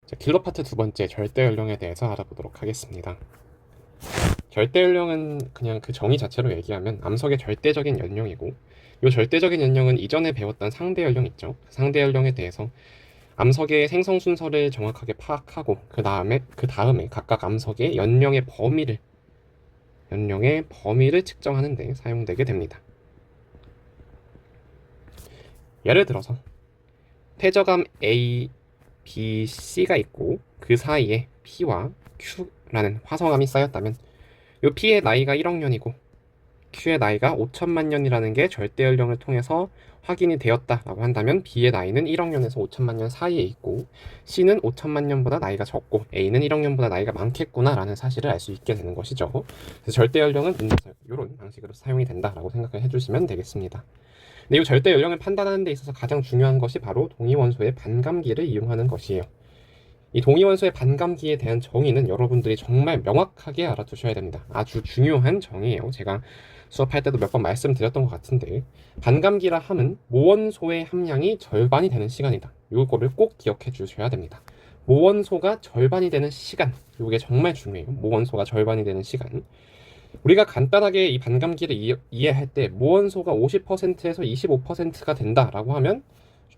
자, 킬러 파트 두 번째 절대 연령에 대해서 알아보도록 하겠습니다. 절대 연령은 그냥 그 정의 자체로 얘기하면 암석의 절대적인 연령이고, 이 절대적인 연령은 이전에 배웠던 상대 연령 있죠. 그 상대 연령에 대해서 암석의 생성 순서를 정확하게 파악하고 그 다음에 각각 암석의 연령의 범위를 측정하는 데 사용되게 됩니다. 예를 들어서 퇴적암 A, B, C가 있고 그 사이에 P와 Q라는 화성암이 쌓였다면 이 P의 나이가 1억 년이고 Q의 나이가 5천만 년이라는 게 절대 연령을 통해서 확인이 되었다라고 한다면 B의 나이는 1억 년에서 5천만 년 사이에 있고 C는 5천만 년보다 나이가 적고 A는 1억 년보다 나이가 많겠구나라는 사실을 알 수 있게 되는 것이죠. 그래서 절대 연령은 문제에서 이런 방식으로 사용이 된다라고 생각을 해주시면 되겠습니다. 근데 이 절대 연령을 판단하는 데 있어서 가장 중요한 것이 바로 동위원소의 반감기를 이용하는 것이에요. 이 동위원소의 반감기에 대한 정의는 여러분들이 정말 명확하게 알아두셔야 됩니다. 아주 중요한 정의예요. 제가 수업할 때도 몇 번 말씀드렸던 것 같은데, 반감기라 함은 모원소의 함량이 절반이 되는 시간이다. 이거를 꼭 기억해 주셔야 됩니다. 모원소가 절반이 되는 시간, 이게 정말 중요해요. 모원소가 절반이 되는 시간. 우리가 간단하게 이 반감기를 이해할 때 모원소가 50%에서 25%가 된다라고 하면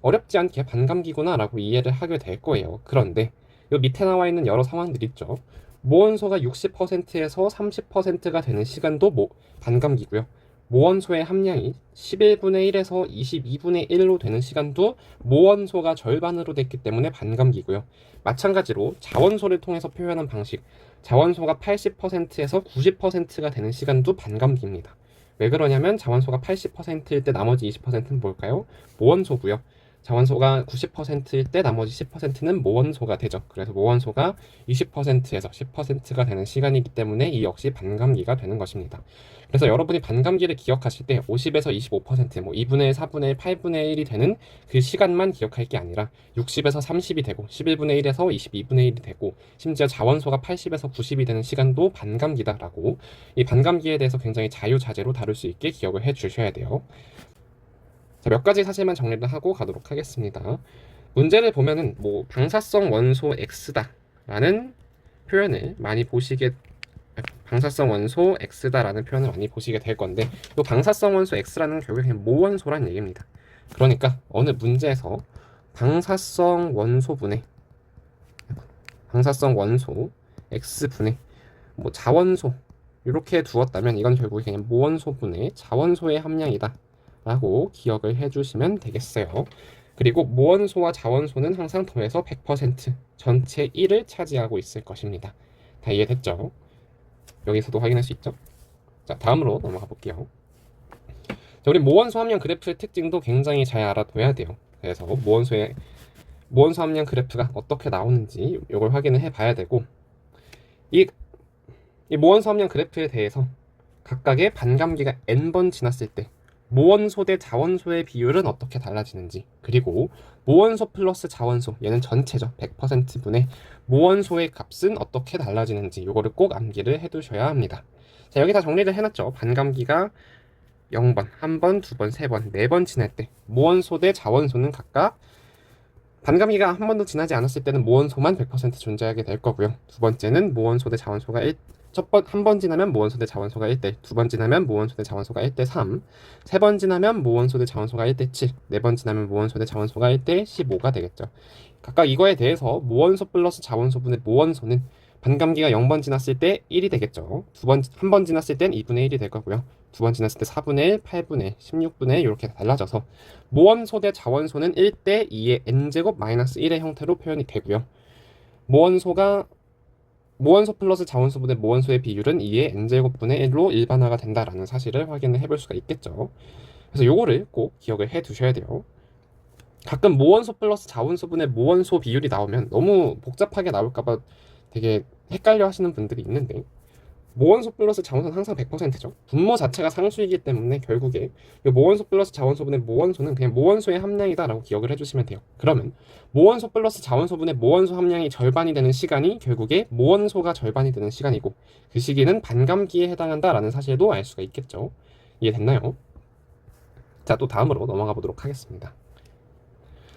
어렵지 않게 반감기구나 라고 이해를 하게 될 거예요. 그런데 이 밑에 나와 있는 여러 상황들 있죠. 모원소가 60%에서 30%가 되는 시간도 반감기고요. 모원소의 함량이 11분의 1에서 22분의 1로 되는 시간도 모원소가 절반으로 됐기 때문에 반감기고요. 마찬가지로 자원소를 통해서 표현한 방식, 자원소가 80%에서 90%가 되는 시간도 반감기입니다. 왜 그러냐면 자원소가 80%일 때 나머지 20%는 뭘까요? 모원소고요. 자원소가 90%일 때 나머지 10%는 모원소가 되죠. 그래서 모원소가 20%에서 10%가 되는 시간이기 때문에 이 역시 반감기가 되는 것입니다. 그래서 여러분이 반감기를 기억하실 때 50에서 25%, 2분의 1, 4분의 1, 8분의 1이 되는 그 시간만 기억할 게 아니라 60에서 30이 되고 11분의 1에서 22분의 1이 되고 심지어 자원소가 80에서 90이 되는 시간도 반감기다라고, 이 반감기에 대해서 굉장히 자유자재로 다룰 수 있게 기억을 해 주셔야 돼요. 자, 몇 가지 사실만 정리를 하고 가도록 하겠습니다. 문제를 보면은 방사성 원소 X다라는 표현을 많이 보시게 방사성 원소 X다라는 표현을 많이 보시게 될 건데, 이 방사성 원소 X라는 결국에 그냥 모원소란 얘기입니다. 그러니까 어느 문제에서 방사성 원소분의 X분의 자원소 이렇게 두었다면 이건 결국에 그냥 모원소분의 자원소의 함량이다 라고 기억을 해주시면 되겠어요. 그리고 모원소와 자원소는 항상 더해서 100% 전체 1을 차지하고 있을 것입니다. 다 이해됐죠? 여기서도 확인할 수 있죠? 자, 다음으로 넘어가 볼게요. 자, 우리 모원소 함량 그래프의 특징도 굉장히 잘 알아둬야 돼요. 그래서 모원소 함량 그래프가 어떻게 나오는지 이걸 확인을 해봐야 되고, 이 모원소 함량 그래프에 대해서 각각의 반감기가 n번 지났을 때 모원소 대 자원소의 비율은 어떻게 달라지는지, 그리고 모원소 플러스 자원소, 얘는 전체죠. 100%분의 모원소의 값은 어떻게 달라지는지 이거를 꼭 암기를 해두셔야 합니다. 자, 여기 다 정리를 해놨죠. 반감기가 0번, 1번, 2번, 3번, 4번 지날 때 모원소 대 자원소는 각각, 반감기가 한 번도 지나지 않았을 때는 모원소만 100% 존재하게 될 거고요. 두 번째는 모원소 대 자원소가 한 번 지나면 모원소 대 자원소가 1대, 두 번 지나면 모원소 대 자원소가 1대 3, 세 번 지나면 모원소 대 자원소가 1대 7, 네 번 지나면 모원소 대 자원소가 1대 15가 되겠죠. 각각 이거에 대해서 모원소 플러스 자원소분의 모원소는 반감기가 0번 지났을 때 1이 되겠죠. 한 번 지났을 땐 2분의 1이 될 거고요. 두 번 지났을 때 4분의 1, 8분의 1, 16분의 1 이렇게 달라져서 모원소 대 자원소는 1대 2의 n제곱 마이너스 1의 형태로 표현이 되고요. 모원소 플러스 자원소분의 모원소의 비율은 2의 n제곱분의 1로 일반화가 된다라는 사실을 확인을 해볼 수가 있겠죠. 그래서 요거를 꼭 기억을 해 두셔야 돼요. 가끔 모원소 플러스 자원소분의 모원소 비율이 나오면 너무 복잡하게 나올까봐 되게 헷갈려 하시는 분들이 있는데, 모원소 플러스 자원소는 항상 100%죠. 분모 자체가 상수이기 때문에 결국에 이 모원소 플러스 자원소분의 모원소는 그냥 모원소의 함량이다 라고 기억을 해주시면 돼요. 그러면 모원소 플러스 자원소분의 모원소 함량이 절반이 되는 시간이 결국에 모원소가 절반이 되는 시간이고, 그 시기는 반감기에 해당한다 라는 사실도 알 수가 있겠죠. 이해됐나요? 자, 또 다음으로 넘어가 보도록 하겠습니다.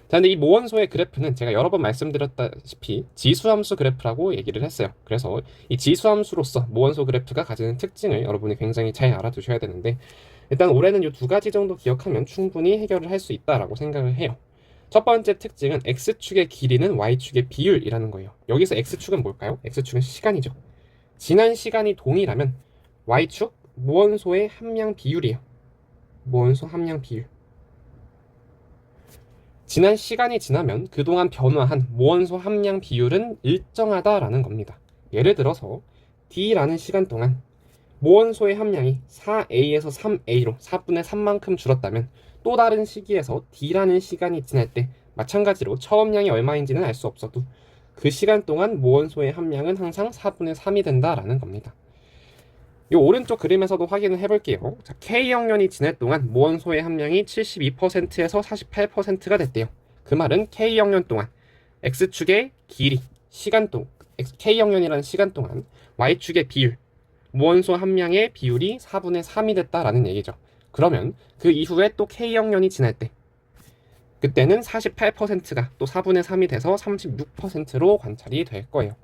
자, 자, 근데 이 모원소의 그래프는 제가 여러 번 말씀드렸다시피 지수함수 그래프라고 얘기를 했어요. 그래서 이 지수함수로서 모원소 그래프가 가지는 특징을 여러분이 굉장히 잘 알아두셔야 되는데, 일단 올해는 이 두 가지 정도 기억하면 충분히 해결을 할 수 있다라고 생각을 해요. 첫 번째 특징은 X축의 길이는 Y축의 비율이라는 거예요. 여기서 X축은 뭘까요? X축은 시간이죠. 지난 시간이 동일하면 Y축 모원소의 함량 비율이에요. 모원소 함량 비율. 지난 시간이 지나면 그동안 변화한 모원소 함량 비율은 일정하다라는 겁니다. 예를 들어서 D라는 시간 동안 모원소의 함량이 4A에서 3A로 4분의 3만큼 줄었다면, 또 다른 시기에서 D라는 시간이 지날 때 마찬가지로 처음량이 얼마인지는 알 수 없어도 그 시간 동안 모원소의 함량은 항상 4분의 3이 된다라는 겁니다. 이 오른쪽 그림에서도 확인을 해볼게요. 자, K형년이 지날 동안 모원소의 함량이 72%에서 48%가 됐대요. 그 말은 K형년 동안 X축의 길이, 시간 동안 K형년이라는 시간 동안 Y축의 비율, 모원소 함량의 비율이 4분의 3이 됐다라는 얘기죠. 그러면 그 이후에 또 K형년이 지날 때 그때는 48%가 또 4분의 3이 돼서 36%로 관찰이 될 거예요.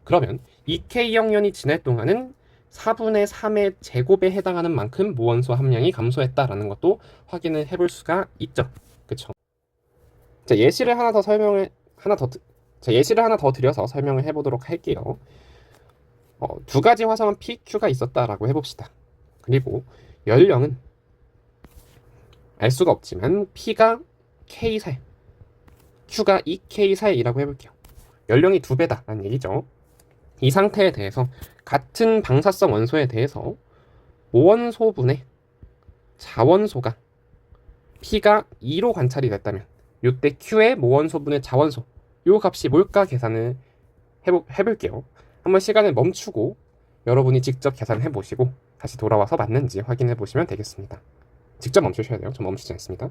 그러면 이 K형년이 지날 동안은 4분의 3의 제곱에 해당하는 만큼 모원소 함량이 감소했다라는 것도 확인을 해볼 수가 있죠. 그쵸? 자, 예시를 하나 더 드려서 설명을 해보도록 할게요. 두 가지 화성은 PQ가 있었다라고 해봅시다. 그리고 연령은 알 수가 없지만 P가 K살, Q가 2K살이라고 해볼게요. 연령이 2배다라는 얘기죠. 이 상태에 대해서 같은 방사성 원소에 대해서 모원소분의 자원소가 P가 2로 관찰이 됐다면 이때 Q의 모원소분의 자원소, 요 값이 뭘까 계산을 해볼게요. 한번 시간을 멈추고 여러분이 직접 계산해 보시고 다시 돌아와서 맞는지 확인해 보시면 되겠습니다. 직접 멈추셔야 돼요. 전 멈추지 않습니다.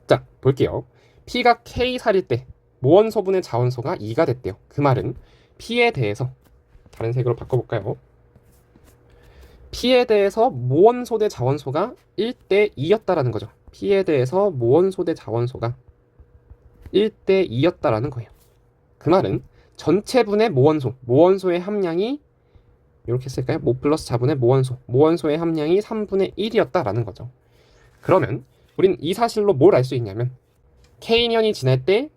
자, 볼게요. P가 K살일 때 모원소분의 자원소가 2가 됐대요. 그 말은 P에 대해서 다른 색으로 바꿔볼까요? P에 대해서 모원소 대 자원소가 1대 2였다라는 거죠. P에 대해서 모원소 대 자원소가 1대 2였다라는 거예요. 그 말은 전체 분의 모원소의 함량이 이렇게 쓸까요? 모 플러스 자분의 모원소의 함량이 3분의 1이었다라는 거죠. 그러면 우린 이 사실로 뭘 알 수 있냐면 K년이 지날 때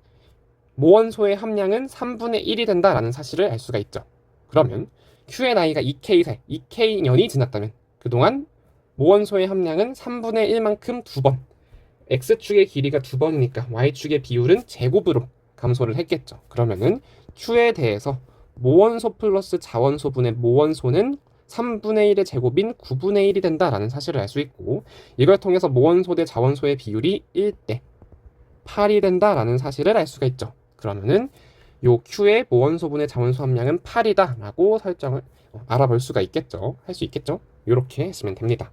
모원소의 함량은 3분의 1이 된다라는 사실을 알 수가 있죠. 그러면 Q의 나이가 2K년이 지났다면 그동안 모원소의 함량은 3분의 1만큼 2번, X축의 길이가 2번이니까 Y축의 비율은 제곱으로 감소를 했겠죠. 그러면은 Q에 대해서 모원소 플러스 자원소분의 모원소는 3분의 1의 제곱인 9분의 1이 된다라는 사실을 알 수 있고, 이걸 통해서 모원소 대 자원소의 비율이 1대 8이 된다라는 사실을 알 수가 있죠. 그러면은 요 Q의 모원소분의 자원소 함량은 8이다 라고 설정을 알아볼 수가 있겠죠. 할 수 있겠죠. 이렇게 했으면 됩니다.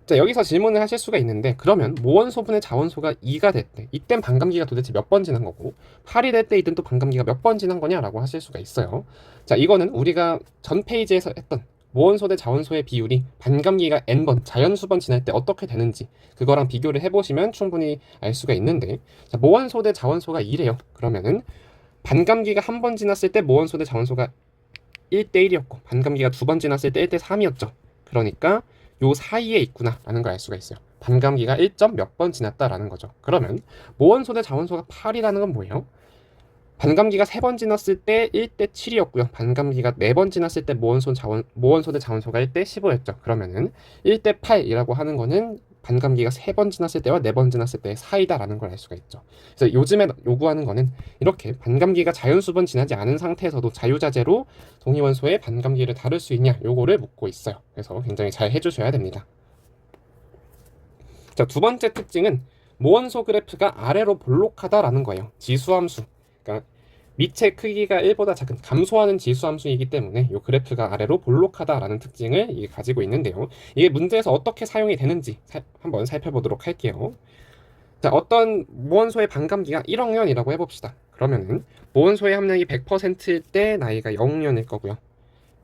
자, 여기서 질문을 하실 수가 있는데, 그러면 모원소분의 자원소가 2가 됐대. 이땐 반감기가 도대체 몇 번 지난 거고, 8이 됐대 이땐 또 반감기가 몇 번 지난 거냐라고 하실 수가 있어요. 자, 이거는 우리가 전 페이지에서 했던 모원소 대 자원소의 비율이 반감기가 n번, 자연수번 지날 때 어떻게 되는지 그거랑 비교를 해보시면 충분히 알 수가 있는데, 자, 모원소 대 자원소가 2래요. 그러면은 반감기가 한 번 지났을 때 모원소 대 자원소가 1대 1이었고 반감기가 두 번 지났을 때 1대 3이었죠. 그러니까 요 사이에 있구나 라는 걸 알 수가 있어요. 반감기가 1점 몇 번 지났다라는 거죠. 그러면 모원소 대 자원소가 8이라는 건 뭐예요? 반감기가 3번 지났을 때 1대 7이었고요. 반감기가 4번 지났을 때 모원소 대 자원소가 1대 15였죠. 그러면은 1대 8이라고 하는 거는 반감기가 3번 지났을 때와 4번 지났을 때의 사이다라는 걸 알 수가 있죠. 그래서 요즘에 요구하는 거는 이렇게 반감기가 자연수번 지나지 않은 상태에서도 자유자재로 동위원소의 반감기를 다룰 수 있냐, 요거를 묻고 있어요. 그래서 굉장히 잘 해주셔야 됩니다. 자, 두 번째 특징은 모원소 그래프가 아래로 볼록하다라는 거예요. 지수함수, 그러니까 밑의 크기가 1보다 작은 감소하는 지수함수이기 때문에 이 그래프가 아래로 볼록하다라는 특징을 가지고 있는데요. 이게 문제에서 어떻게 사용이 되는지 한번 살펴보도록 할게요. 자, 어떤 모원소의 반감기가 1억년이라고 해봅시다. 그러면은 모원소의 함량이 100%일 때 나이가 0년일 거고요.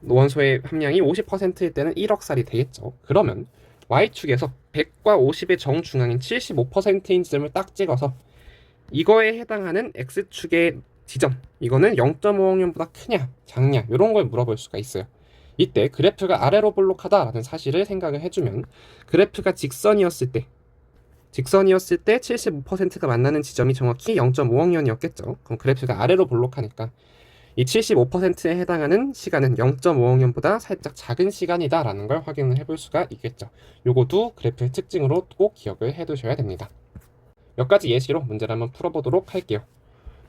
모원소의 함량이 50%일 때는 1억 살이 되겠죠. 그러면 Y축에서 100과 50의 정중앙인 75%인 지점을 딱 찍어서 이거에 해당하는 X축의 지점, 이거는 0.5억년보다 크냐 작냐 이런 걸 물어볼 수가 있어요. 이때 그래프가 아래로 볼록하다라는 사실을 생각을 해주면 그래프가 직선이었을 때 75%가 만나는 지점이 정확히 0.5억년이었겠죠. 그럼 그래프가 아래로 볼록하니까 이 75%에 해당하는 시간은 0.5억년보다 살짝 작은 시간이다 라는 걸 확인을 해볼 수가 있겠죠. 요것도 그래프의 특징으로 꼭 기억을 해두셔야 됩니다. 몇 가지 예시로 문제를 한번 풀어보도록 할게요.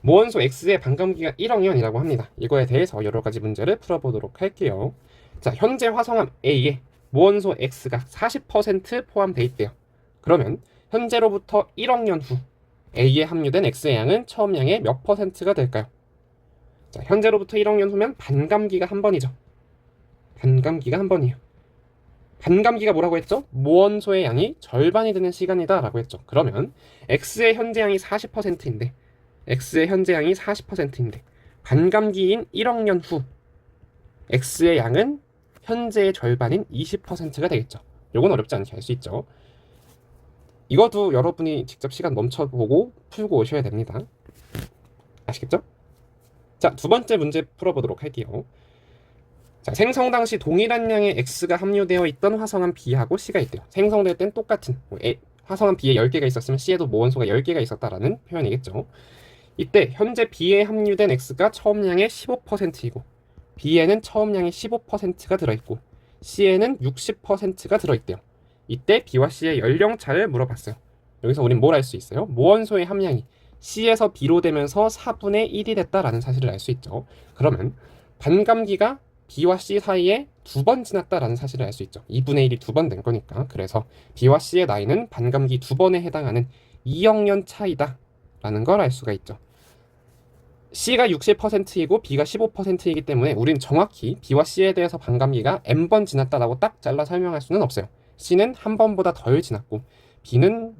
모원소 X의 반감기가 1억년이라고 합니다. 이거에 대해서 여러 가지 문제를 풀어보도록 할게요. 자, 현재 화성암 A에 모원소 X가 40% 포함되어 있대요. 그러면 현재로부터 1억년 후 A에 함유된 X의 양은 처음 양의 몇 %가 될까요? 자, 현재로부터 1억년 후면 반감기가 한 번이죠. 반감기가 한 번이에요. 반감기가 뭐라고 했죠? 모원소의 양이 절반이 되는 시간이다 라고 했죠. 그러면 X의 현재 양이 40%인데 반감기인 1억년 후 X의 양은 현재의 절반인 20%가 되겠죠. 요건 어렵지 않게 할 수 있죠. 이것도 여러분이 직접 시간 멈춰보고 풀고 오셔야 됩니다. 아시겠죠? 자, 두 번째 문제 풀어보도록 할게요. 자, 생성 당시 동일한 양의 X가 함유되어 있던 화성암 B하고 C가 있대요. 생성될 땐 똑같은 화성암 B에 10개가 있었으면 C에도 모원소가 10개가 있었다라는 표현이겠죠. 이때 현재 B에 함유된 X가 처음 양의 15%이고 B에는 처음 양의 15%가 들어있고 C에는 60%가 들어있대요. 이때 B와 C의 연령차를 물어봤어요. 여기서 우린 뭘 알 수 있어요? 모원소의 함량이 C에서 B로 되면서 4분의 1이 됐다라는 사실을 알 수 있죠. 그러면 반감기가 B와 C 사이에 2번 지났다라는 사실을 알 수 있죠. 2분의 1이 2번 된 거니까. 그래서 B와 C의 나이는 반감기 2번에 해당하는 2억년 차이다 라는 걸 알 수가 있죠. C가 60%이고 B가 15%이기 때문에 우린 정확히 B와 C에 대해서 반감기가 N번 지났다라고 딱 잘라 설명할 수는 없어요. C는 한 번보다 덜 지났고 B는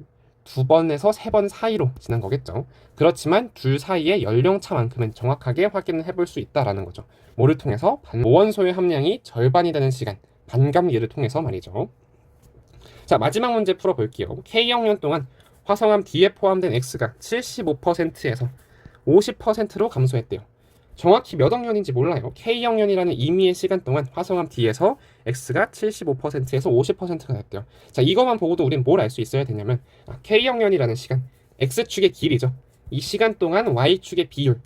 2번에서 3번 사이로 지난 거겠죠. 그렇지만 둘 사이의 연령차만큼은 정확하게 확인을 해볼 수 있다라는 거죠. 뭐를 통해서? 모원소의 함량이 절반이 되는 시간, 반감기를 통해서 말이죠. 자, 마지막 문제 풀어볼게요. K억년 동안 화성암 D에 포함된 X가 75%에서 50%로 감소했대요. 정확히 몇 억년인지 몰라요. K억년이라는 임의의 시간 동안 화성암 D에서 X가 75%에서 50%가 됐대요. 자, 이것만 보고도 우린 뭘 알 수 있어야 되냐면 K억년이라는 시간, X축의 길이죠. 이 시간 동안 Y축의 비율,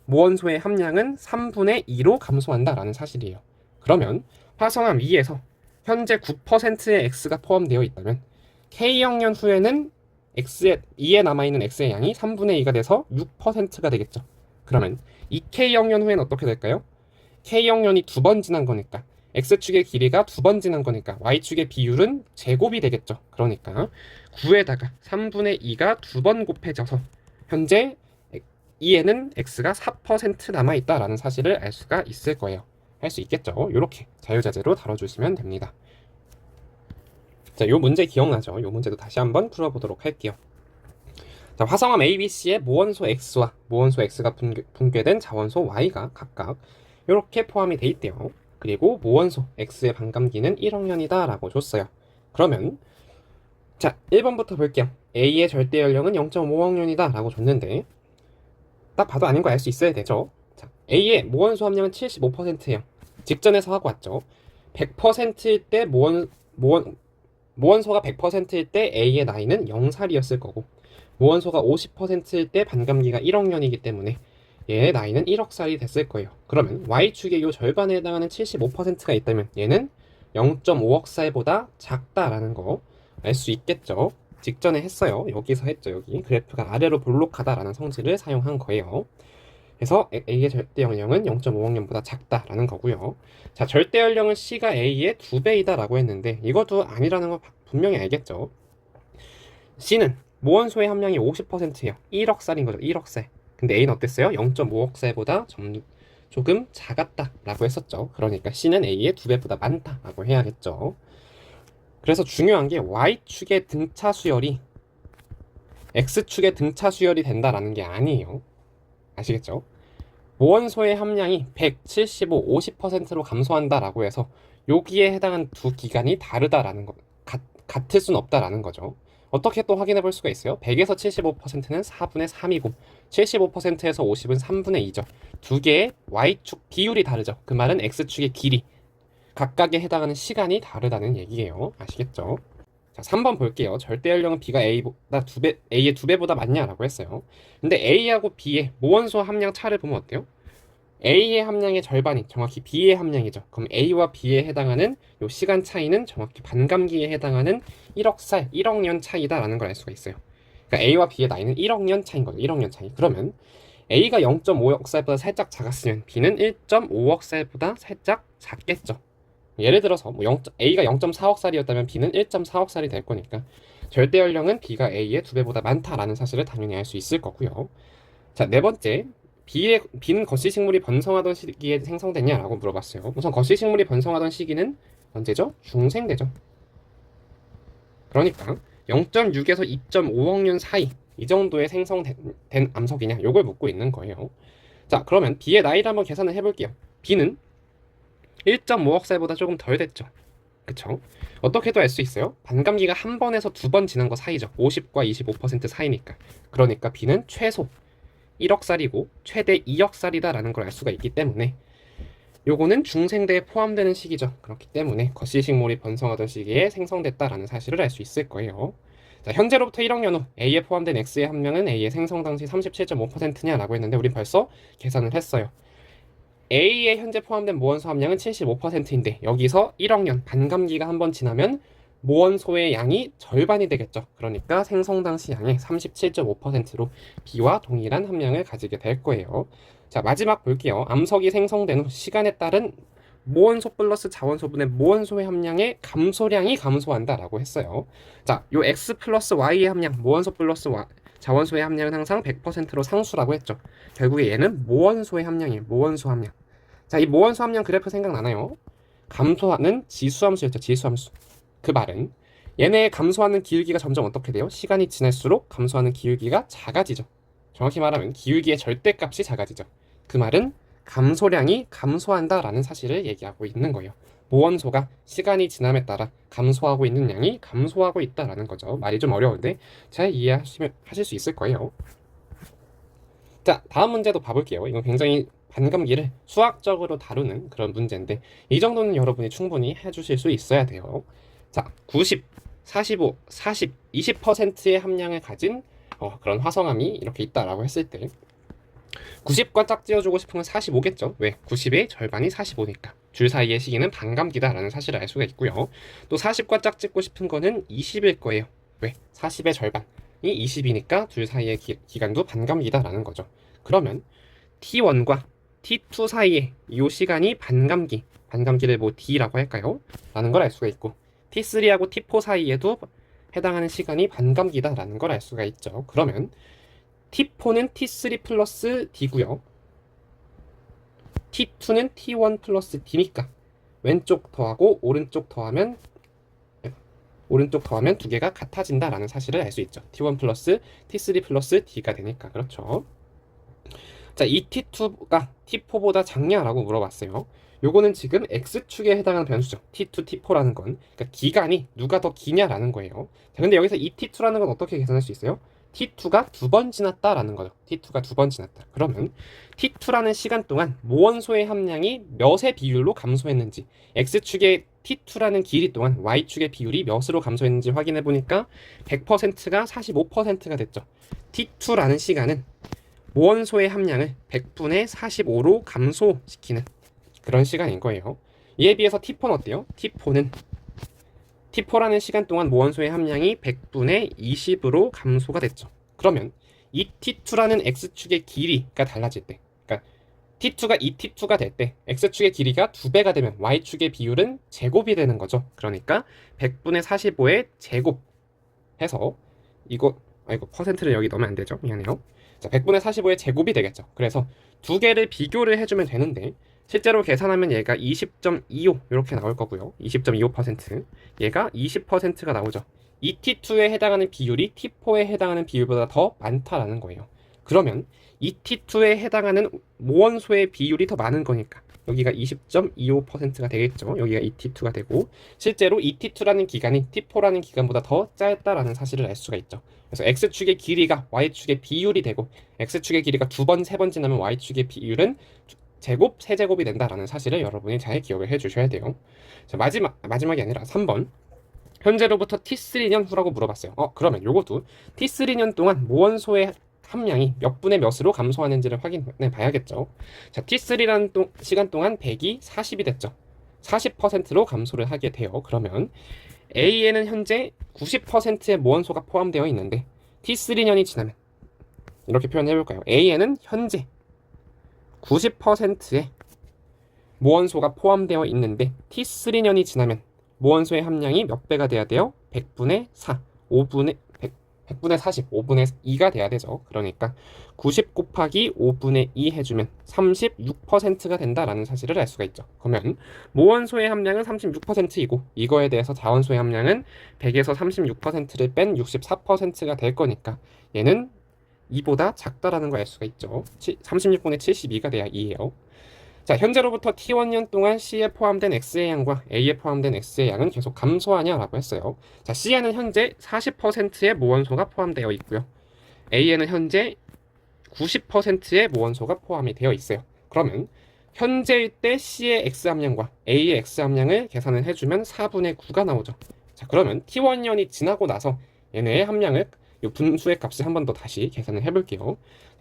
모원소의 함량은 3분의 2로 감소한다라는 사실이에요. 그러면 화성암 2에서 현재 9%의 X가 포함되어 있다면 K억년 후에는 2에 남아있는 X의 양이 3분의 2가 돼서 6%가 되겠죠. 그러면 2K억년 후에는 어떻게 될까요? K억년이 2번 지난 거니까 X축의 길이가 2번 지난 거니까 Y축의 비율은 제곱이 되겠죠. 그러니까 9에다가 3분의 2가 2번 곱해져서 현재 2에는 X가 4% 남아있다라는 사실을 알 수가 있을 거예요. 할 수 있겠죠. 이렇게 자유자재로 다뤄주시면 됩니다. 자, 요 문제 기억나죠? 요 문제도 다시 한번 풀어보도록 할게요. 자, 화성암 ABC의 모원소 X와 모원소 X가 붕괴된 자원소 Y가 각각 이렇게 포함이 돼 있대요. 그리고 모원소 X의 반감기는 1억년이다 라고 줬어요. 그러면 자, 1번부터 볼게요. A의 절대 연령은 0.5억년이다 라고 줬는데 딱 봐도 아닌 거 알 수 있어야 되죠. 자, A의 모원소 함량은 75%예요. 직전에서 하고 왔죠. 100%일 때 모원소가 100%일 때 A의 나이는 0살이었을 거고 모원소가 50%일 때 반감기가 1억년이기 때문에 얘의 나이는 1억살이 됐을 거예요. 그러면 Y축의 요 절반에 해당하는 75%가 있다면 얘는 0.5억살보다 작다라는 거 알 수 있겠죠. 직전에 했어요. 여기서 했죠. 여기 그래프가 아래로 볼록하다라는 성질을 사용한 거예요. 그래서 A의 절대 연령은 0.5억년보다 작다라는 거고요. 자, 절대 연령은 C가 A의 2배이다 라고 했는데 이것도 아니라는 거 분명히 알겠죠. C는 모원소의 함량이 50%예요. 1억살인 거죠. 1억살. 근데 A는 어땠어요? 0.5억살보다 조금 작았다라고 했었죠. 그러니까 C는 A의 2배보다 많다라고 해야겠죠. 그래서 중요한 게 Y축의 등차 수열이 X축의 등차 수열이 된다라는 게 아니에요. 아시겠죠? 모원소의 함량이 100, 75, 50%로 감소한다라고 해서 여기에 해당하는 두 기간이 다르다라는 거, 같을 수는 없다라는 거죠. 어떻게 또 확인해 볼 수가 있어요? 100에서 75%는 4분의 3이고 75%에서 50은 3분의 2죠. 두 개의 y축 비율이 다르죠. 그 말은 x축의 길이, 각각에 해당하는 시간이 다르다는 얘기예요. 아시겠죠? 자, 3번 볼게요. 절대 연령은 B가 A보다 A의 2배보다 많냐라고 했어요. 근데 A하고 B의 모원수 함량 차를 보면 어때요? A의 함량의 절반이 정확히 B의 함량이죠. 그럼 A와 B에 해당하는 요 시간 차이는 정확히 반감기에 해당하는 1억 살, 1억 년 차이다라는 걸 알 수가 있어요. 그러니까 A와 B의 나이는 1억 년 차인 거죠. 1억 년 차이. 그러면 A가 0.5억 살보다 살짝 작았으면 B는 1.5억 살보다 살짝 작겠죠. 예를 들어서 뭐 A가 0.4억 살이었다면 B는 1.4억 살이 될 거니까 절대 연령은 B가 A의 2배보다 많다라는 사실을 당연히 알 수 있을 거고요. 자, 네 번째. B는 거시식물이 번성하던 시기에 생성됐냐라고 물어봤어요. 우선 거시식물이 번성하던 시기는 언제죠? 중생대죠. 그러니까 0.6에서 2.5억 년 사이 이 정도에 생성된 암석이냐 요걸 묻고 있는 거예요. 자, 그러면 B의 나이를 한번 계산을 해볼게요. B는 1.5억 살보다 조금 덜 됐죠. 그쵸? 어떻게도 알 수 있어요? 반감기가 한 번에서 두 번 지난 거 사이죠. 50과 25% 사이니까. 그러니까 B는 최소 1억 살이고 최대 2억 살이다라는 걸 알 수가 있기 때문에 요거는 중생대에 포함되는 시기죠. 그렇기 때문에 거시식물이 번성하던 시기에 생성됐다라는 사실을 알 수 있을 거예요. 자, 현재로부터 1억 년 후 A에 포함된 X의 함량은 A의 생성 당시 37.5%냐라고 했는데 우린 벌써 계산을 했어요. A에 현재 포함된 모원소 함량은 75%인데 여기서 1억 년 반감기가 한 번 지나면 모원소의 양이 절반이 되겠죠. 그러니까 생성 당시 양의 37.5%로 B와 동일한 함량을 가지게 될 거예요. 자, 마지막 볼게요. 암석이 생성된 후 시간에 따른 모원소 플러스 자원소분의 모원소의 함량의 감소량이 감소한다라고 했어요. 자, 요 X 플러스 Y의 함량, 모원소 플러스 자원소의 함량은 항상 100%로 상수라고 했죠. 결국에 얘는 모원소의 함량이에요. 모원소 함량. 자, 이 모원소 함량 그래프 생각나나요? 감소하는 지수함수였죠. 지수함수. 그 말은 얘네의 감소하는 기울기가 점점 어떻게 돼요? 시간이 지날수록 감소하는 기울기가 작아지죠. 정확히 말하면 기울기의 절대값이 작아지죠. 그 말은 감소량이 감소한다라는 사실을 얘기하고 있는 거예요. 모원소가 시간이 지남에 따라 감소하고 있는 양이 감소하고 있다라는 거죠. 말이 좀 어려운데 잘 이해하실 수 있을 거예요. 자, 다음 문제도 봐볼게요. 이건 굉장히 반감기를 수학적으로 다루는 그런 문제인데 이 정도는 여러분이 충분히 해주실 수 있어야 돼요. 자, 90, 45, 40, 20%의 함량을 가진 그런 화성암이 이렇게 있다라고 했을 때 90과 짝지어주고 싶은 건 45겠죠. 왜? 90의 절반이 45니까. 줄 사이의 시기는 반감기다라는 사실을 알 수가 있고요. 또 40과 짝짓고 싶은 거는 20일 거예요. 왜? 40의 절반이 20이니까 줄 사이의 기간도 반감기다라는 거죠. 그러면 T1과 T2 사이에 이 시간이 반감기를 뭐 D라고 할까요? 라는 걸 알 수가 있고 T3하고 T4 사이에도 해당하는 시간이 반감기다라는 걸 알 수가 있죠. 그러면 T4는 T3 플러스 D고요. T2는 T1 플러스 D니까 왼쪽 더하고 오른쪽 더하면 두 개가 같아진다라는 사실을 알 수 있죠. T1 플러스 T3 플러스 D가 되니까. 그렇죠. 자, 이 T2가 T4보다 작냐라고 물어봤어요. 요거는 지금 X축에 해당하는 변수죠. T2, T4라는 건. 그러니까 기간이 누가 더 기냐라는 거예요. 자, 근데 여기서 이 T2라는 건 어떻게 계산할 수 있어요? T2가 두 번 지났다라는 거죠. T2가 두 번 지났다. 그러면 T2라는 시간 동안 모원소의 함량이 몇의 비율로 감소했는지 X축의 T2라는 길이 동안 Y축의 비율이 몇으로 감소했는지 확인해 보니까 100%가 45%가 됐죠. T2라는 시간은 모원소의 함량을 100분의 45로 감소시키는 그런 시간인 거예요. 이에 비해서 T4는 어때요? T4라는 시간 동안 모원소의 함량이 100분의 20으로 감소가 됐죠. 그러면 이 T2라는 X축의 길이가 달라질 때, 그러니까 T2가 이 T2가 될 때 X축의 길이가 2배가 되면 Y축의 비율은 제곱이 되는 거죠. 그러니까 100분의 45의 제곱 해서 이거 퍼센트를 여기 넣으면 안 되죠. 미안해요. 자, 100분의 45의 제곱이 되겠죠. 그래서 두 개를 비교를 해주면 되는데 실제로 계산하면 얘가 20.25 이렇게 나올 거고요. 20.25% 얘가 20%가 나오죠. 이 T2에 해당하는 비율이 T4에 해당하는 비율보다 더 많다라는 거예요. 그러면 이 T2에 해당하는 모원소의 비율이 더 많은 거니까 여기가 20.25%가 되겠죠. 여기가 ET2가 되고 실제로 ET2라는 기간이 T4라는 기간보다 더 짧다라는 사실을 알 수가 있죠. 그래서 X축의 길이가 Y축의 비율이 되고 X축의 길이가 2번, 3번 지나면 Y축의 비율은 제곱, 세제곱이 된다라는 사실을 여러분이 잘 기억을 해주셔야 돼요. 자, 마지막이 아니라 3번. 현재로부터 T3년 후라고 물어봤어요. 그러면 요것도 T3년 동안 무원소의 함량이 몇 분의 몇으로 감소하는지를 확인해 봐야겠죠. 자, T3라는 시간 동안 100이 40이 됐죠. 40%로 감소를 하게 돼요. 그러면 A에는 현재 90%의 무원소가 포함되어 있는데 T3년이 지나면 이렇게 표현해 볼까요? A에는 현재 90%의 무원소가 포함되어 있는데 T3년이 지나면 무원소의 함량이 몇 배가 돼야 돼요? 100분의 4, 100분의 40, 5분의 2가 돼야 되죠. 그러니까 90 곱하기 5분의 2 해주면 36%가 된다라는 사실을 알 수가 있죠. 그러면 무원소의 함량은 36%이고 이거에 대해서 자원소의 함량은 100에서 36%를 뺀 64%가 될 거니까 얘는 2보다 작다라는 걸 알 수가 있죠. 36분의 72가 돼야 2예요. 자, 현재로부터 T1년 동안 C에 포함된 X의 양과 A에 포함된 X의 양은 계속 감소하냐라고 했어요. 자, C에는 현재 40%의 무원소가 포함되어 있고요. A에는 현재 90%의 무원소가 포함이 되어 있어요. 그러면 현재일 때 C의 X 함량과 A의 X 함량을 계산을 해주면 4분의 9가 나오죠. 자, 그러면 T1년이 지나고 나서 얘네의 함량을 이 분수의 값을 한 번 더 다시 계산을 해볼게요.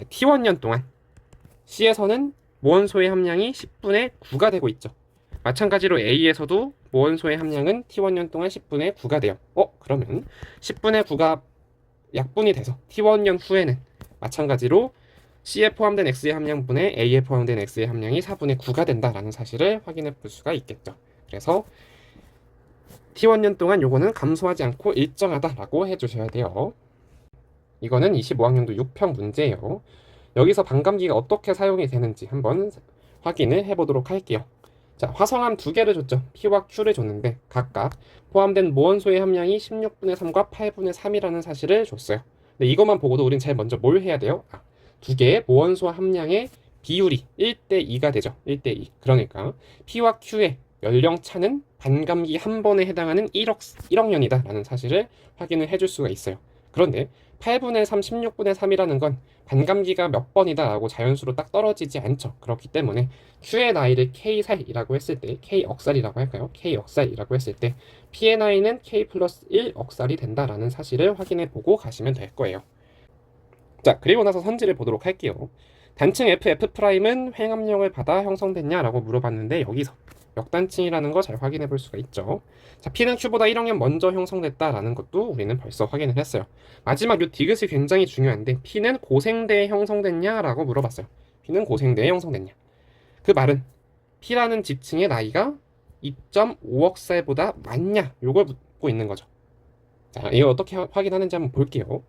T1년 동안 C에서는 무원소의 함량이 10분의 9가 되고 있죠. 마찬가지로 A에서도 무원소의 함량은 T1년 동안 10분의 9가 돼요. 그러면 10분의 9가 약분이 돼서 T1년 후에는 마찬가지로 C에 포함된 X의 함량분의 A에 포함된 X의 함량이 4분의 9가 된다라는 사실을 확인해 볼 수가 있겠죠. 그래서 T1년 동안 요거는 감소하지 않고 일정하다라고 해주셔야 돼요. 이거는 25학년도 6평 문제예요. 여기서 반감기가 어떻게 사용이 되는지 한번 확인을 해보도록 할게요. 자, 화성암 두 개를 줬죠. P와 Q를 줬는데 각각 포함된 무원소의 함량이 16분의 3과 8분의 3이라는 사실을 줬어요. 근데 이것만 보고도 우린 제일 먼저 뭘 해야 돼요? 두 개의 무원소 함량의 비율이 1대 2가 되죠. 1대 2. 그러니까 P와 Q의 연령 차는 반감기 한 번에 해당하는 1억 년이다라는 사실을 확인을 해줄 수가 있어요. 그런데 8분의 3, 16분의 3이라는 건 반감기가 몇 번이다 라고 자연수로 딱 떨어지지 않죠. 그렇기 때문에 Q의 나이를 K살이라고 했을 때 K억살이라고 할까요? K억살이라고 했을 때 P의 나이는 K 플러스 1억살이 된다라는 사실을 확인해 보고 가시면 될 거예요. 자, 그리고 나서 선지를 보도록 할게요. 단층 F'F'은 횡압력을 받아 형성됐냐라고 물어봤는데 여기서 역단층이라는 거 잘 확인해 볼 수가 있죠. 자, P는 Q보다 1억 년 먼저 형성됐다라는 것도 우리는 벌써 확인을 했어요. 마지막 요 디귿이 굉장히 중요한데 P는 고생대에 형성됐냐라고 물어봤어요. P는 고생대에 형성됐냐. 그 말은 P라는 지층의 나이가 2.5억 살보다 많냐 요걸 묻고 있는 거죠. 자, 이거 어떻게 확인하는지 한번 볼게요.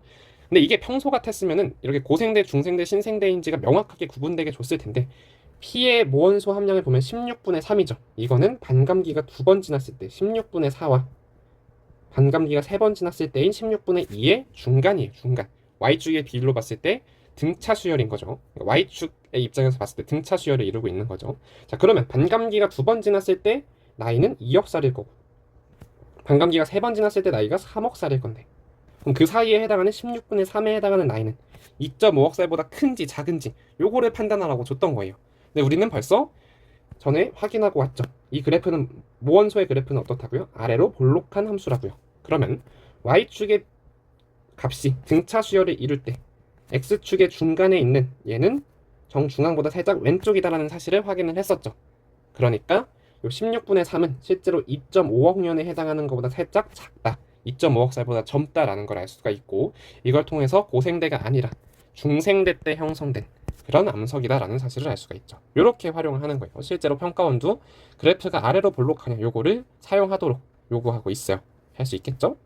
근데 이게 평소 같았으면은 이렇게 고생대, 중생대, 신생대인지가 명확하게 구분되게 줬을 텐데 P의 무원소 함량을 보면 16분의 3이죠. 이거는 반감기가 2번 지났을 때 16분의 4와 반감기가 3번 지났을 때인 16분의 2의 중간이에요. 중간. Y축의 비율로 봤을 때 등차 수열인 거죠. Y축의 입장에서 봤을 때 등차 수열을 이루고 있는 거죠. 자, 그러면 반감기가 2번 지났을 때 나이는 2억살일 거고 반감기가 3번 지났을 때 나이가 3억살일 건데 그럼 그 사이에 해당하는 16분의 3에 해당하는 나이는 2.5억살보다 큰지 작은지 요거를 판단하라고 줬던 거예요. 근데 우리는 벌써 전에 확인하고 왔죠. 이 그래프는 무원소의 그래프는 어떻다고요? 아래로 볼록한 함수라고요. 그러면 Y축의 값이 등차 수열을 이룰 때 X축의 중간에 있는 얘는 정중앙보다 살짝 왼쪽이다라는 사실을 확인을 했었죠. 그러니까 요 16분의 3은 실제로 2.5억 년에 해당하는 것보다 살짝 작다. 2.5억 살보다 젊다라는 걸 알 수가 있고 이걸 통해서 고생대가 아니라 중생대 때 형성된 그런 암석이다라는 사실을 알 수가 있죠. 이렇게 활용을 하는 거예요. 실제로 평가원도 그래프가 아래로 볼록하냐 요거를 사용하도록 요구하고 있어요. 할 수 있겠죠?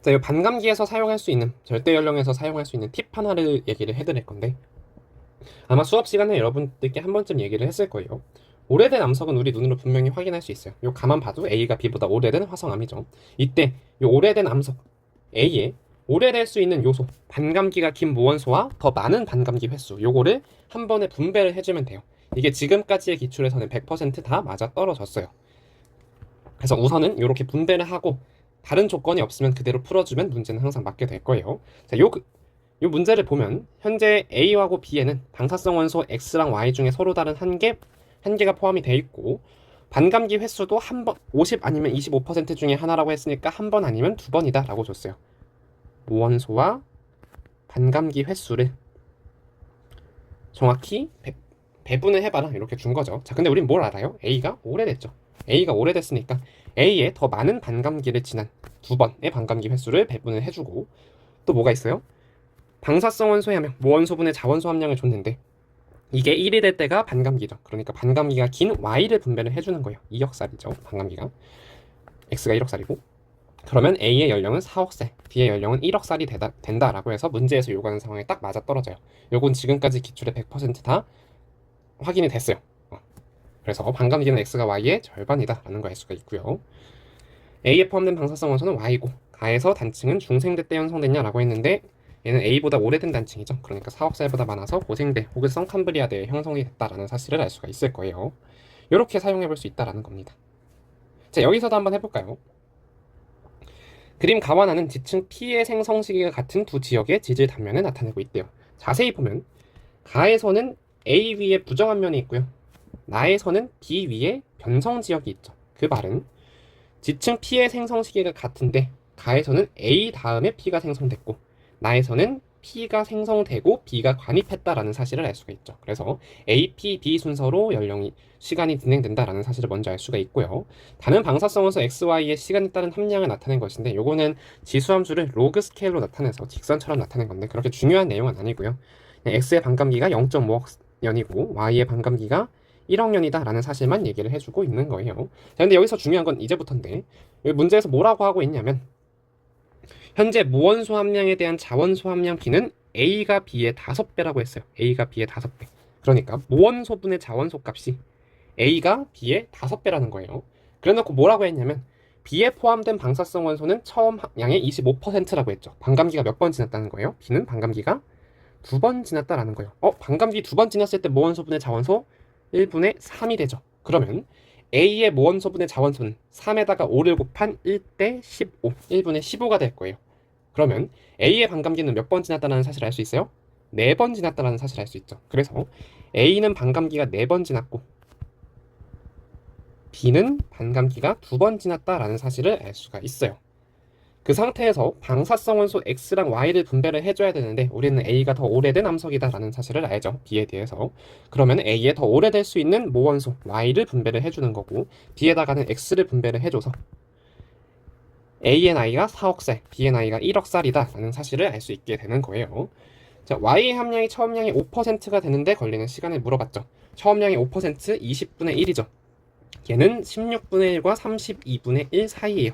자, 이 반감기에서 사용할 수 있는 절대 연령에서 사용할 수 있는 팁 하나를 얘기를 해드릴 건데 아마 수업 시간에 여러분들께 한 번쯤 얘기를 했을 거예요. 오래된 암석은 우리 눈으로 분명히 확인할 수 있어요. 요 가만 봐도 A가 B보다 오래된 화성암이죠. 이때 요 오래된 암석 A에 오래될 수 있는 요소 반감기가 긴 무원소와 더 많은 반감기 횟수 요거를 한 번에 분배를 해주면 돼요. 이게 지금까지의 기출에서는 100%다 맞아 떨어졌어요. 그래서 우선은 이렇게 분배를 하고 다른 조건이 없으면 그대로 풀어주면 문제는 항상 맞게 될 거예요. 자, 요 문제를 보면 현재 A하고 B에는 방사성 원소 X랑 Y 중에 서로 다른 한 개가 포함이 돼 있고 반감기 횟수도 한 번, 50 아니면 25% 중에 하나라고 했으니까 한 번 아니면 두 번이다 라고 줬어요. 무원소와 반감기 횟수를 정확히 배분을 해봐라 이렇게 준 거죠. 자, 근데 우린 뭘 알아요? A가 오래됐죠. A가 오래됐으니까 A에 더 많은 반감기를 지난 두 번의 반감기 횟수를 배분을 해주고 또 뭐가 있어요? 방사성 원소의 함량, 무원소분의 자원소 함량을 줬는데 이게 1이 될 때가 반감기죠. 그러니까 반감기가 긴 Y를 분배를 해주는 거예요. 2억살이죠. 반감기가. X가 1억살이고 그러면 A의 연령은 4억살, B의 연령은 1억살이 된다라고 해서 문제에서 요구하는 상황에 딱 맞아떨어져요. 요건 지금까지 기출에 100%다 확인이 됐어요. 그래서 반감기는 X가 Y의 절반이다라는 걸 알 수가 있고요. A에 포함된 방사성 원소는 Y고 가에서 단층은 중생대 때 형성됐냐라고 했는데 얘는 A보다 오래된 단층이죠. 그러니까 4억 살보다 많아서 고생대 혹은 성캄브리아대에 형성이 됐다라는 사실을 알 수가 있을 거예요. 이렇게 사용해 볼 수 있다라는 겁니다. 자, 여기서도 한번 해볼까요? 그림 가와나는 지층 P의 생성 시기가 같은 두 지역의 지질 단면을 나타내고 있대요. 자세히 보면 가에서는 A 위에 부정한 면이 있고요. 나에서는 B 위에 변성 지역이 있죠. 그 말은 지층 P의 생성 시기가 같은데 가에서는 A 다음에 P가 생성됐고 나에서는 P가 생성되고 B가 관입했다라는 사실을 알 수가 있죠. 그래서 A, P, B 순서로 시간이 진행된다라는 사실을 먼저 알 수가 있고요. 다른 방사성 원소 X, Y의 시간에 따른 함량을 나타낸 것인데 요거는 지수함수를 로그 스케일로 나타내서 직선처럼 나타낸 건데 그렇게 중요한 내용은 아니고요. X의 반감기가 0.5억 년이고 Y의 반감기가 1억 년이다 라는 사실만 얘기를 해주고 있는 거예요. 자, 근데 여기서 중요한 건 이제부터인데 여기 문제에서 뭐라고 하고 있냐면 현재 무원소 함량에 대한 자원소 함량 B는 A가 B의 5배라고 했어요. A가 B의 5배. 그러니까 무원소분의 자원소 값이 A가 B의 5배라는 거예요. 그래놓고 뭐라고 했냐면 B에 포함된 방사성 원소는 처음 양의 25%라고 했죠. 반감기가 몇 번 지났다는 거예요? B는 반감기가 2번 지났다라는 거예요. 반감기 2번 지났을 때 무원소분의 자원소 1분의 3이 되죠. 그러면 A의 무원소분의 자원소는 3에다가 5를 곱한 1대 15, 1분의 15가 될 거예요. 그러면 A의 반감기는 몇 번 지났다는 사실을 알 수 있어요? 4번 지났다는 사실을 알 수 있죠. 그래서 A는 반감기가 4번 지났고 B는 반감기가 2번 지났다라는 사실을 알 수가 있어요. 그 상태에서 방사성 원소 X랑 Y를 분배를 해줘야 되는데 우리는 A가 더 오래된 암석이다라는 사실을 알죠. B에 대해서. 그러면 A에 더 오래될 수 있는 모원소 Y를 분배를 해주는 거고 B에다가는 X를 분배를 해줘서 A의 나이가 4억 살, B의 나이가 1억 살이다라는 사실을 알 수 있게 되는 거예요. 자, Y의 함량이 처음량이 5%가 되는데 걸리는 시간을 물어봤죠. 처음량이 5% 20분의 1이죠. 얘는 16분의 1과 32분의 1 사이예요.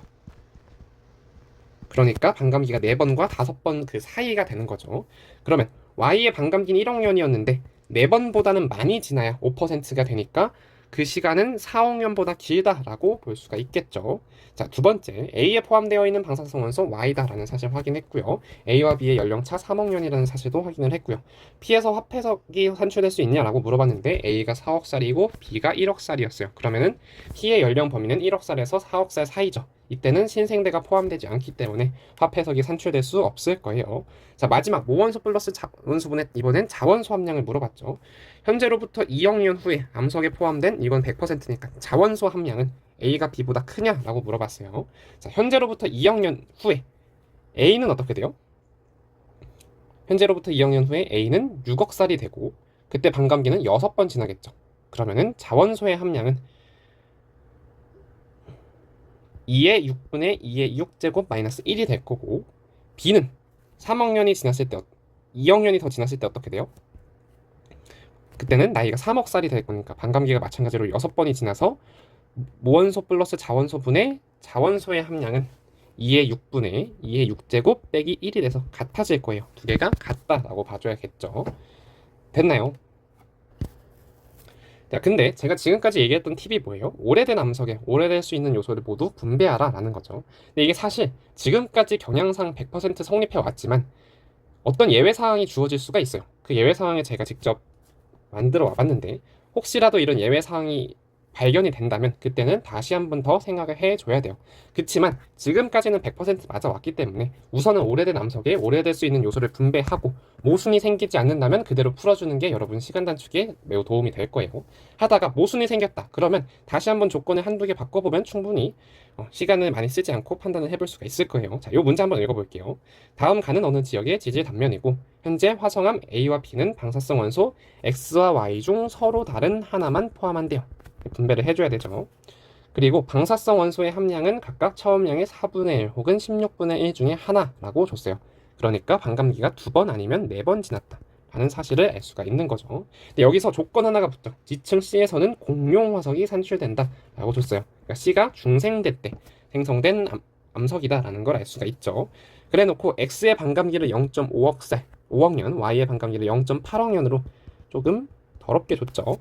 그러니까 반감기가 4번과 5번 그 사이가 되는 거죠. 그러면 Y의 반감기는 1억 년이었는데 4번보다는 많이 지나야 5%가 되니까 그 시간은 4억 년보다 길다라고 볼 수가 있겠죠. 자, 두 번째, A에 포함되어 있는 방사성 원소 Y다라는 사실 확인했고요. A와 B의 연령차 3억 년이라는 사실도 확인을 했고요. P에서 화폐석이 산출될 수 있냐라고 물어봤는데 A가 4억 살이고 B가 1억 살이었어요. 그러면은 P의 연령 범위는 1억 살에서 4억 살 사이죠. 이때는 신생대가 포함되지 않기 때문에 화폐석이 산출될 수 없을 거예요. 자, 마지막 모원소 플러스 자원소분의 이번엔 자원소 함량을 물어봤죠. 현재로부터 2억 년 후에 암석에 포함된 이건 100%니까 자원소 함량은 A가 B보다 크냐라고 물어봤어요. 자, 현재로부터 2억 년 후에 A는 어떻게 돼요? 현재로부터 2억 년 후에 A는 6억 살이 되고 그때 반감기는 6번 지나겠죠. 그러면은 자원소의 함량은 2의 6분의 2의 6제곱 마이너스 1이 될 거고 B는 3억 년이 지났을 때 2억 년이 더 지났을 때 어떻게 돼요? 그때는 나이가 3억 살이 될 거니까 반감기가 마찬가지로 6번이 지나서 모원소 플러스 자원소 분의 자원소의 함량은 2의 6분의 2의 6제곱 빼기 1이 돼서 같아질 거예요. 두 개가 같다라고 봐줘야겠죠. 됐나요? 자, 근데 제가 지금까지 얘기했던 팁이 뭐예요? 오래된 암석에 오래될 수 있는 요소를 모두 분배하라 라는 거죠. 근데 이게 사실 지금까지 경향상 100% 성립해 왔지만 어떤 예외 사항이 주어질 수가 있어요. 그 예외 사항을 제가 직접 만들어 와봤는데 혹시라도 이런 예외 사항이 발견이 된다면 그때는 다시 한 번 더 생각을 해줘야 돼요. 그치만 지금까지는 100% 맞아왔기 때문에 우선은 오래된 암석에 오래될 수 있는 요소를 분배하고 모순이 생기지 않는다면 그대로 풀어주는 게 여러분 시간 단축에 매우 도움이 될 거예요. 하다가 모순이 생겼다. 그러면 다시 한번 조건을 한두 개 바꿔보면 충분히 시간을 많이 쓰지 않고 판단을 해볼 수가 있을 거예요. 자, 이 문제 한번 읽어볼게요. 다음 가는 어느 지역의 지질 단면이고 현재 화성암 A와 B는 방사성 원소 X와 Y 중 서로 다른 하나만 포함한대요. 분배를 해줘야 되죠. 그리고 방사성 원소의 함량은 각각 처음량의 4분의 1 혹은 16분의 1 중에 하나라고 줬어요. 그러니까 반감기가 2번 아니면 4번 지났다 라는 사실을 알 수가 있는 거죠. 근데 여기서 조건 하나가 붙죠. 지층 C에서는 공룡 화석이 산출된다 라고 줬어요. 그러니까 C가 중생대 때 생성된 암석이다 라는 걸 알 수가 있죠. 그래 놓고 X의 반감기를 0.5억 살, 5억 년, Y의 반감기를 0.8억 년으로 조금 더럽게 줬죠.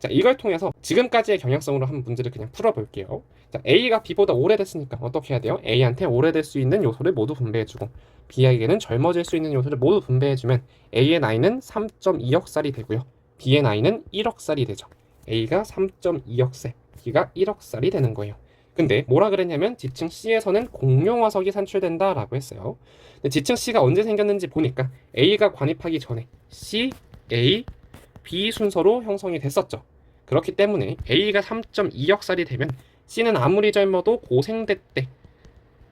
자, 이걸 통해서 지금까지의 경향성으로 한 문제를 그냥 풀어볼게요. 자, A가 B보다 오래됐으니까 어떻게 해야 돼요? A한테 오래될 수 있는 요소를 모두 분배해주고 B에게는 젊어질 수 있는 요소를 모두 분배해주면 A의 나이는 3.2억 살이 되고요. B의 나이는 1억 살이 되죠. A가 3.2억 살, B가 1억 살이 되는 거예요. 근데 뭐라 그랬냐면 지층 C에서는 공룡 화석이 산출된다라고 했어요. 근데 지층 C가 언제 생겼는지 보니까 A가 관입하기 전에 C, A, B 순서로 형성이 됐었죠. 그렇기 때문에 A가 3.2억 살이 되면 C는 아무리 젊어도 고생대 때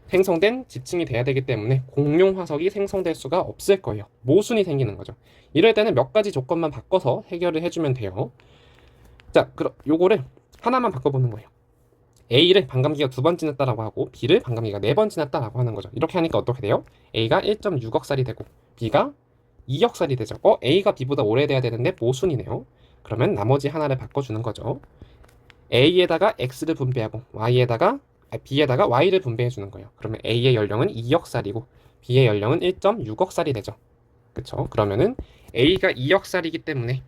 생성된 지층이 돼야 되기 때문에 공룡 화석이 생성될 수가 없을 거예요. 모순이 생기는 거죠. 이럴 때는 몇 가지 조건만 바꿔서 해결을 해주면 돼요. 자, 그럼 요거를 하나만 바꿔보는 거예요. A를 반감기가 2번 지났다라고 하고 B를 반감기가 4번 지났다라고 하는 거죠. 이렇게 하니까 어떻게 돼요? A가 1.6억 살이 되고 B가 2억 살이 되죠. A가 B보다 오래돼야 되는데 모순이네요. 그러면 나머지 하나를 바꿔주는 거죠. A에다가 X를 분배하고 B에다가 Y를 분배해 주는 거예요. 그러면 A의 연령은 2억 살이고 B의 연령은 1.6억 살이 되죠. 그쵸? 그러면은 A가 2억 살이기 때문에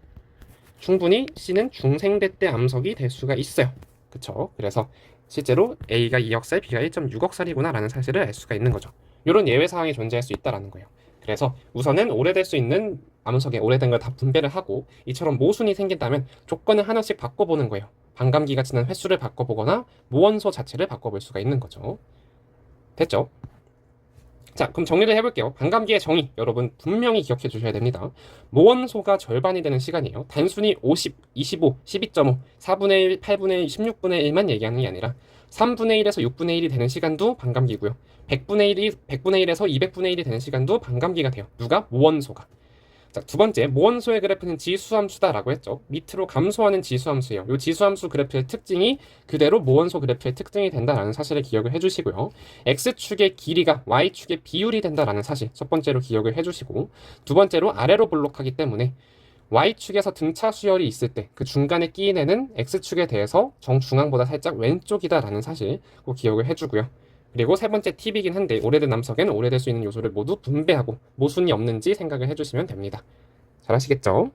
충분히 C는 중생대 때 암석이 될 수가 있어요. 그쵸? 그래서 실제로 A가 2억 살, B가 1.6억 살이구나 라는 사실을 알 수가 있는 거죠. 이런 예외 사항이 존재할 수 있다라는 거예요. 그래서 우선은 오래될 수 있는 암석에 오래된 걸 다 분배를 하고 이처럼 모순이 생긴다면 조건을 하나씩 바꿔보는 거예요. 반감기가 지난 횟수를 바꿔보거나 무원소 자체를 바꿔볼 수가 있는 거죠. 됐죠? 자, 그럼 정리를 해볼게요. 반감기의 정의 여러분 분명히 기억해 주셔야 됩니다. 모원소가 절반이 되는 시간이에요. 단순히 50, 25, 12.5, 4분의 1, 8분의 1, 16분의 1만 얘기하는 게 아니라 3분의 1에서 6분의 1이 되는 시간도 반감기고요. 100분의 1에서 200분의 1이 되는 시간도 반감기가 돼요. 누가? 모원소가. 자, 두 번째, 모원소의 그래프는 지수함수다라고 했죠. 밑으로 감소하는 지수함수예요. 이 지수함수 그래프의 특징이 그대로 모원소 그래프의 특징이 된다라는 사실을 기억을 해주시고요. X축의 길이가 Y축의 비율이 된다라는 사실 첫 번째로 기억을 해주시고 두 번째로 아래로 볼록하기 때문에 Y축에서 등차 수열이 있을 때 그 중간에 끼인 애는 X축에 대해서 정중앙보다 살짝 왼쪽이다라는 사실 꼭 기억을 해주고요. 그리고 세 번째 팁이긴 한데 오래된 암석에는 오래될 수 있는 요소를 모두 분배하고 모순이 없는지 생각을 해주시면 됩니다. 잘 하시겠죠?